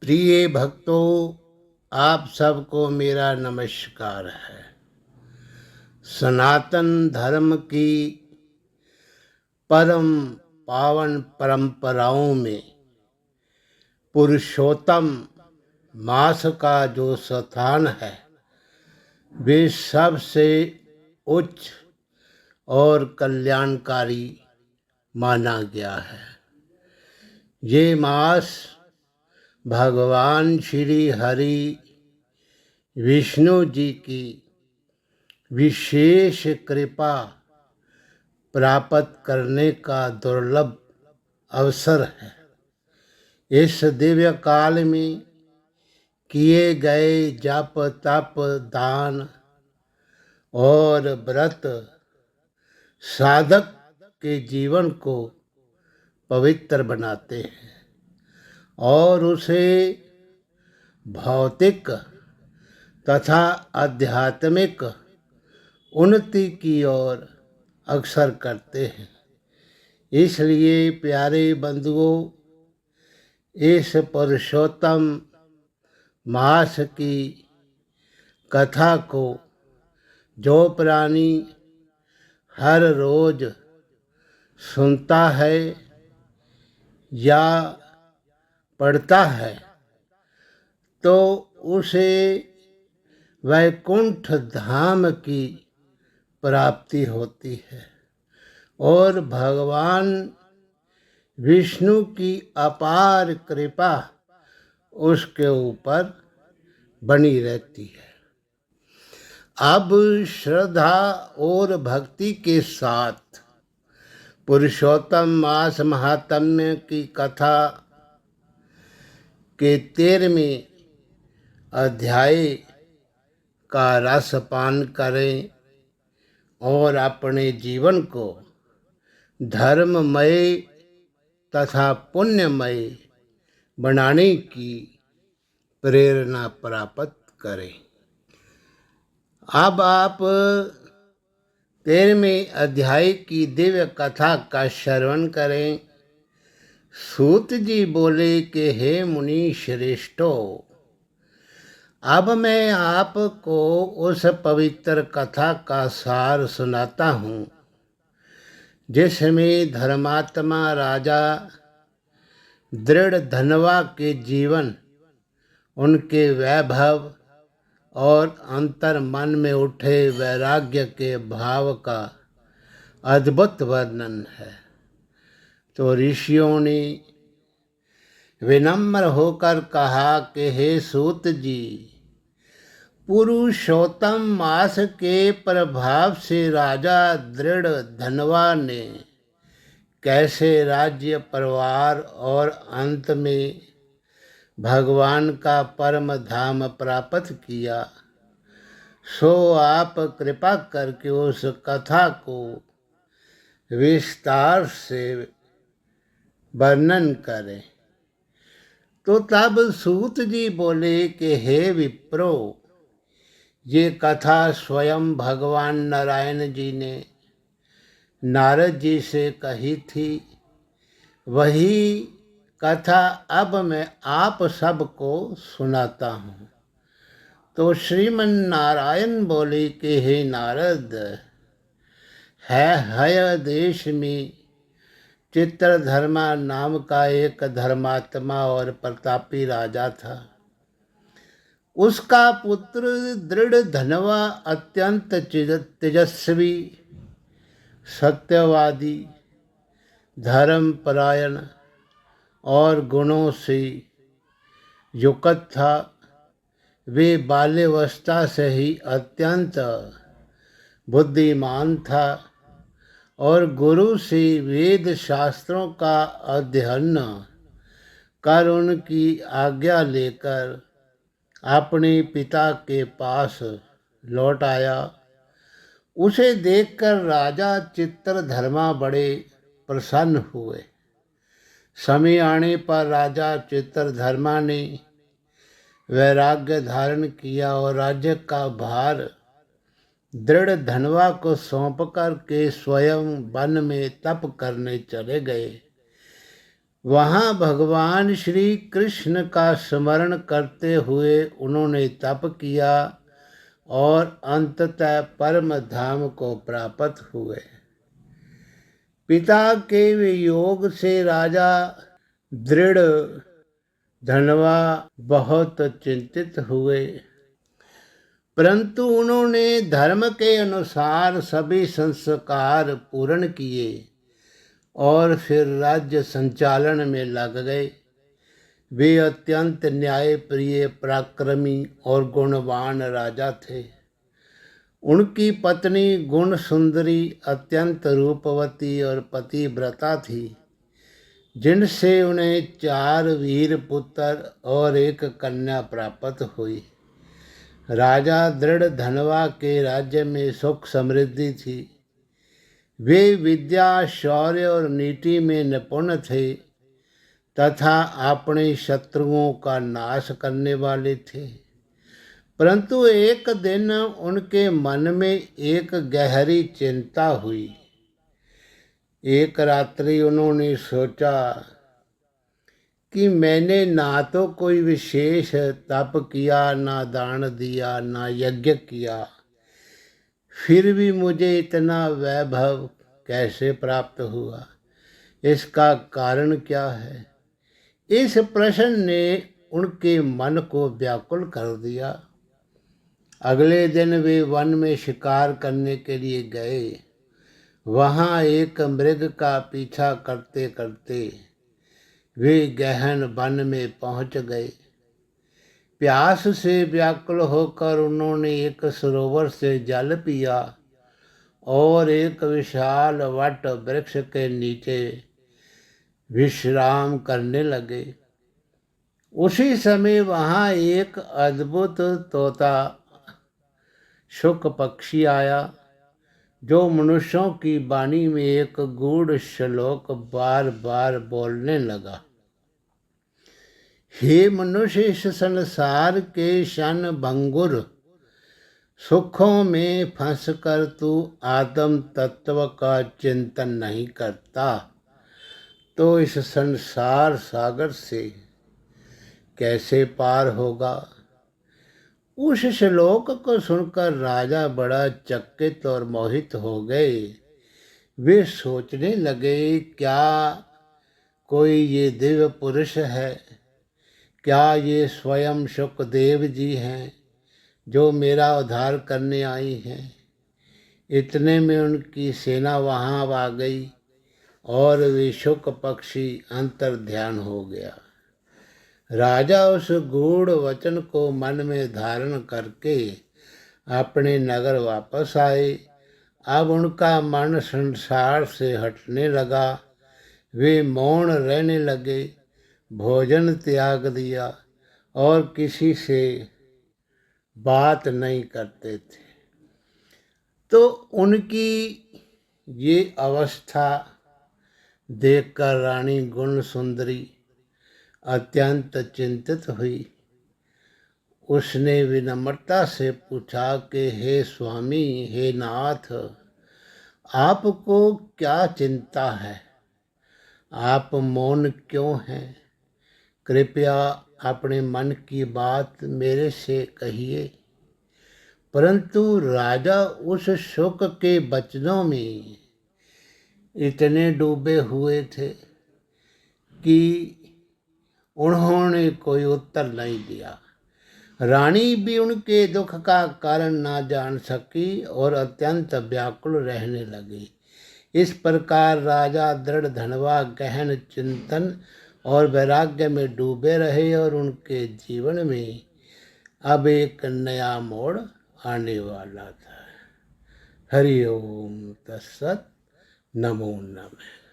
प्रिय भक्तों, आप सबको मेरा नमस्कार है। सनातन धर्म की परम पावन परंपराओं में पुरुषोत्तम मास का जो स्थान है वे सबसे उच्च और कल्याणकारी माना गया है। ये मास भगवान श्री हरि विष्णु जी की विशेष कृपा प्राप्त करने का दुर्लभ अवसर है। इस दिव्य काल में किए गए जप तप दान और व्रत साधक के जीवन को पवित्र बनाते हैं और उसे भौतिक तथा आध्यात्मिक उन्नति की ओर अग्रसर करते हैं। इसलिए प्यारे बंधुओं, इस पुरुषोत्तम मास की कथा को जो प्राणी हर रोज सुनता है या पढ़ता है तो उसे वैकुंठ धाम की प्राप्ति होती है और भगवान विष्णु की अपार कृपा उसके ऊपर बनी रहती है। अब श्रद्धा और भक्ति के साथ पुरुषोत्तम मास महात्म्य की कथा के 13वें अध्याय का रसपान करें और अपने जीवन को धर्ममय तथा पुण्यमय बनाने की प्रेरणा प्राप्त करें। अब आप 13वें अध्याय की दिव्य कथा का श्रवण करें। सूत जी बोले कि हे मुनि श्रेष्ठो, अब मैं आपको उस पवित्र कथा का सार सुनाता हूँ जिसमें धर्मात्मा राजा दृढ़ धनवा के जीवन, उनके वैभव और अंतर मन में उठे वैराग्य के भाव का अद्भुत वर्णन है। तो ऋषियों ने विनम्र होकर कहा कि हे सूत जी, पुरुषोत्तम मास के प्रभाव से राजा दृढ़ धनवा ने कैसे राज्य परिवार और अंत में भगवान का परम धाम प्राप्त किया, सो आप कृपा करके उस कथा को विस्तार से वर्णन करें। तो तब सूत जी बोले कि हे विप्रो, ये कथा स्वयं भगवान नारायण जी ने नारद जी से कही थी। वही कथा अब मैं आप सबको सुनाता हूँ। तो श्रीमन नारायण बोले कि हे नारद, हय देश में चित्रधर्मा नाम का एक धर्मात्मा और प्रतापी राजा था। उसका पुत्र दृढ़ धनवा अत्यंत तेजस्वी, सत्यवादी, धर्मपरायण और गुणों से युक्त था। वे बाल्यावस्था से ही अत्यंत बुद्धिमान था और गुरु से वेद शास्त्रों का अध्ययन कर उनकी आज्ञा लेकर अपने पिता के पास लौट आया। उसे देखकर राजा चित्रधर्मा बड़े प्रसन्न हुए। समय आने पर राजा चित्रधर्मा ने वैराग्य धारण किया और राज्य का भार दृढ़ धनवा को सौंप कर के स्वयं वन में तप करने चले गए। वहाँ भगवान श्री कृष्ण का स्मरण करते हुए उन्होंने तप किया और अंततः परम धाम को प्राप्त हुए। पिता के वियोग से राजा दृढ़ धनवा बहुत चिंतित हुए, परंतु उन्होंने धर्म के अनुसार सभी संस्कार पूर्ण किए और फिर राज्य संचालन में लग गए। वे अत्यंत न्यायप्रिय, पराक्रमी और गुणवान राजा थे। उनकी पत्नी गुण सुंदरी, अत्यंत रूपवती और पतिव्रता थी, जिनसे उन्हें 4 वीर पुत्र और 1 कन्या प्राप्त हुई। राजा दृढ़ धनवा के राज्य में सुख समृद्धि थी। वे विद्या, शौर्य और नीति में निपुण थे तथा अपने शत्रुओं का नाश करने वाले थे। परंतु एक दिन उनके मन में एक गहरी चिंता हुई। एक रात्रि उन्होंने सोचा कि मैंने ना तो कोई विशेष तप किया, ना दान दिया, ना यज्ञ किया, फिर भी मुझे इतना वैभव कैसे प्राप्त हुआ? इसका कारण क्या है? इस प्रश्न ने उनके मन को व्याकुल कर दिया। अगले दिन वे वन में शिकार करने के लिए गए। वहाँ एक मृग का पीछा करते करते वे गहन वन में पहुँच गए। प्यास से व्याकुल होकर उन्होंने एक सरोवर से जल पिया और एक विशाल वट वृक्ष के नीचे विश्राम करने लगे। उसी समय वहाँ एक अद्भुत तोता शुक पक्षी आया, जो मनुष्यों की वाणी में एक गूढ़ श्लोक बार बार बोलने लगा। हे मनुष्य, इस संसार के क्षण भंगुर सुखों में फंसकर तू आत्म तत्व का चिंतन नहीं करता तो इस संसार सागर से कैसे पार होगा? उस श्लोक को सुनकर राजा बड़ा चकित और मोहित हो गए। वे सोचने लगे, क्या कोई ये दिव्य पुरुष है? क्या ये स्वयं शुकदेव जी हैं जो मेरा उद्धार करने आई हैं? इतने में उनकी सेना वहाँ आ गई और वे शुक पक्षी अंतर्ध्यान हो गया। राजा उस गूढ़ वचन को मन में धारण करके अपने नगर वापस आए। अब उनका मन संसार से हटने लगा। वे मौन रहने लगे, भोजन त्याग दिया और किसी से बात नहीं करते थे। तो उनकी ये अवस्था देखकर रानी गुण सुंदरी अत्यंत चिंतित हुई। उसने विनम्रता से पूछा कि हे स्वामी, हे नाथ, आपको क्या चिंता है? आप मौन क्यों हैं? कृपया अपने मन की बात मेरे से कहिए। परंतु राजा उस शुक के वचनों में इतने डूबे हुए थे कि उन्होंने कोई उत्तर नहीं दिया। रानी भी उनके दुख का कारण ना जान सकी और अत्यंत व्याकुल रहने लगी। इस प्रकार राजा दृढ़ धनवा गहन चिंतन और वैराग्य में डूबे रहे और उनके जीवन में अब एक नया मोड़ आने वाला था। हरि ओम तत्सत। नमो नमः।